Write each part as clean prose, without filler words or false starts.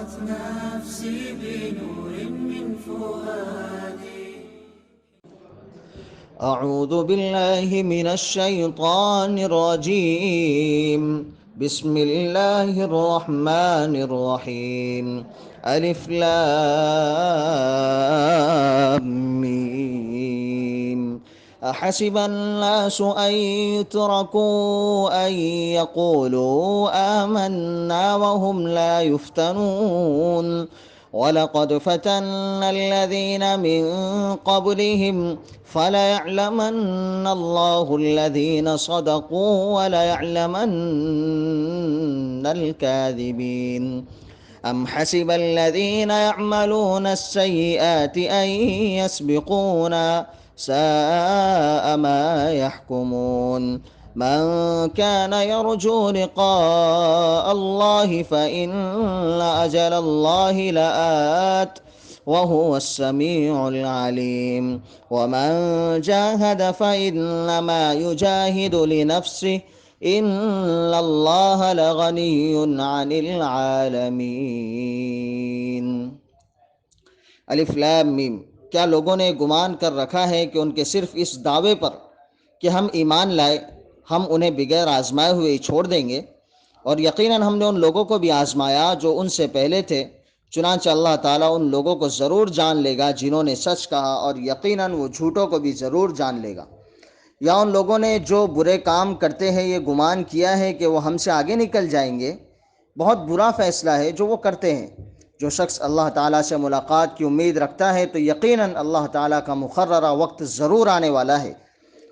نفسي بنور من فؤادي. أعوذ بالله من الشيطان الرجيم. بسم الله الرحمن الرحيم. ألف لام ميم. أحسب الناس أن يتركوا أن يقولوا آمنا وهم لا يفتنون ولقد فتنا الذين من قبلهم فليعلمن الله الذين صدقوا وليعلمن الكاذبين. أم حسب الذين يعملون السيئات أن يسبقونا ساء ما يحكمون. من كان يرجو لقاء الله فإن أجل الله لآت وهو السميع العليم. ومن جاهد فإنما يجاهد لنفسه إن الله لغني عن العالمين. الف لام میم. کیا لوگوں نے گمان کر رکھا ہے کہ ان کے صرف اس دعوے پر کہ ہم ایمان لائے ہم انہیں بغیر آزمائے ہوئے ہی چھوڑ دیں گے؟ اور یقیناً ہم نے ان لوگوں کو بھی آزمایا جو ان سے پہلے تھے، چنانچہ اللہ تعالیٰ ان لوگوں کو ضرور جان لے گا جنہوں نے سچ کہا، اور یقیناً وہ جھوٹوں کو بھی ضرور جان لے گا۔ یا ان لوگوں نے جو برے کام کرتے ہیں یہ گمان کیا ہے کہ وہ ہم سے آگے نکل جائیں گے؟ بہت برا فیصلہ ہے جو وہ کرتے ہیں۔ جو شخص اللہ تعالیٰ سے ملاقات کی امید رکھتا ہے تو یقیناً اللہ تعالیٰ کا مقررہ وقت ضرور آنے والا ہے،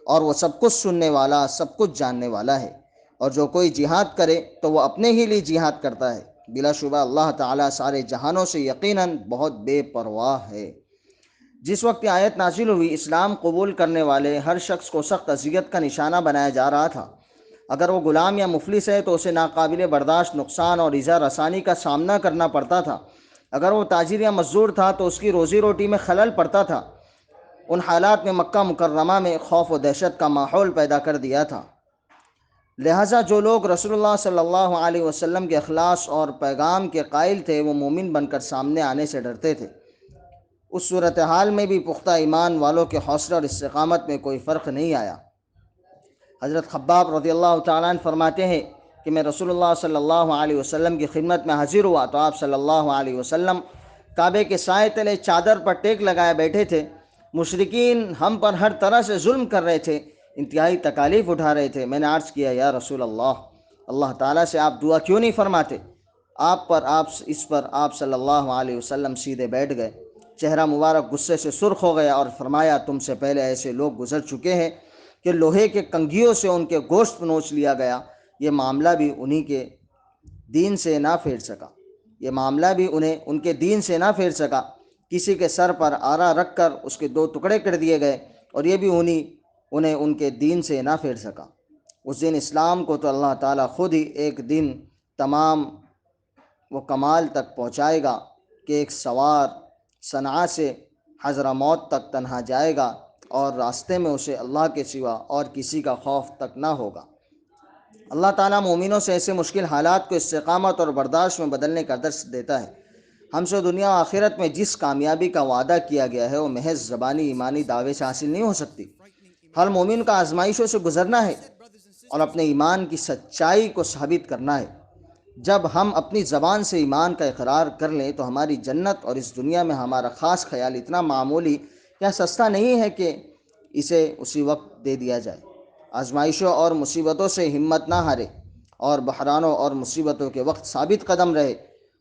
اور وہ سب کچھ سننے والا، سب کچھ جاننے والا ہے۔ اور جو کوئی جہاد کرے تو وہ اپنے ہی لیے جہاد کرتا ہے، بلا شبہ اللہ تعالیٰ سارے جہانوں سے یقیناً بہت بے پرواہ ہے۔ جس وقت یہ آیت نازل ہوئی، اسلام قبول کرنے والے ہر شخص کو سخت اذیت کا نشانہ بنایا جا رہا تھا۔ اگر وہ غلام یا مفلس ہے تو اسے ناقابل برداشت نقصان اور ایذا رسانی کا سامنا کرنا پڑتا تھا۔ اگر وہ تاجر یا مزدور تھا تو اس کی روزی روٹی میں خلل پڑتا تھا۔ ان حالات میں مکہ مکرمہ میں خوف و دہشت کا ماحول پیدا کر دیا تھا۔ لہٰذا جو لوگ رسول اللہ صلی اللہ علیہ وسلم کے اخلاص اور پیغام کے قائل تھے وہ مومن بن کر سامنے آنے سے ڈرتے تھے۔ اس صورتحال میں بھی پختہ ایمان والوں کے حوصلے اور استقامت میں کوئی فرق نہیں آیا۔ حضرت خباب رضی اللہ تعالیٰ عنہ فرماتے ہیں کہ میں رسول اللہ صلی اللہ علیہ وسلم کی خدمت میں حاضر ہوا تو آپ صلی اللہ علیہ وسلم کعبے کے سائے تلے چادر پر ٹیک لگائے بیٹھے تھے۔ مشرکین ہم پر ہر طرح سے ظلم کر رہے تھے، انتہائی تکالیف اٹھا رہے تھے۔ میں نے عرض کیا یا رسول اللہ تعالیٰ سے آپ دعا کیوں نہیں فرماتے؟ اس پر آپ صلی اللہ علیہ وسلم سیدھے بیٹھ گئے۔ چہرہ مبارک غصے سے سرخ ہو گیا اور فرمایا تم سے پہلے ایسے لوگ گزر چکے ہیں کہ لوہے کے کنگھیوں سے ان کے گوشت نوچ لیا گیا، یہ معاملہ بھی انہی کے دین سے نہ پھیر سکا۔ کسی کے سر پر آرا رکھ کر اس کے 2 ٹکڑے کر دیے گئے، اور یہ بھی انہیں ان کے دین سے نہ پھیر سکا۔ اس دن اسلام کو تو اللہ تعالیٰ خود ہی ایک دن تمام وہ کمال تک پہنچائے گا کہ ایک سوار صنعاء سے حضرموت تک تنہا جائے گا اور راستے میں اسے اللہ کے سوا اور کسی کا خوف تک نہ ہوگا۔ اللہ تعالیٰ مومنوں سے ایسے مشکل حالات کو استقامت اور برداشت میں بدلنے کا درس دیتا ہے۔ ہم سے دنیا و آخرت میں جس کامیابی کا وعدہ کیا گیا ہے وہ محض زبانی ایمانی دعوے سے حاصل نہیں ہو سکتی۔ ہر مومن کا آزمائشوں سے گزرنا ہے اور اپنے ایمان کی سچائی کو ثابت کرنا ہے۔ جب ہم اپنی زبان سے ایمان کا اقرار کر لیں تو ہماری جنت اور اس دنیا میں ہمارا خاص خیال اتنا معمولی یا سستا نہیں ہے کہ اسے اسی وقت دے دیا جائے۔ آزمائشوں اور مصیبتوں سے ہمت نہ ہارے اور بحرانوں اور مصیبتوں کے وقت ثابت قدم رہے،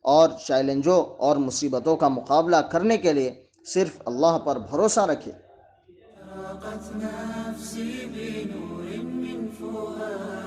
اور چیلنجوں اور مصیبتوں کا مقابلہ کرنے کے لیے صرف اللہ پر بھروسہ رکھے۔ نفسي بنور من فؤادي.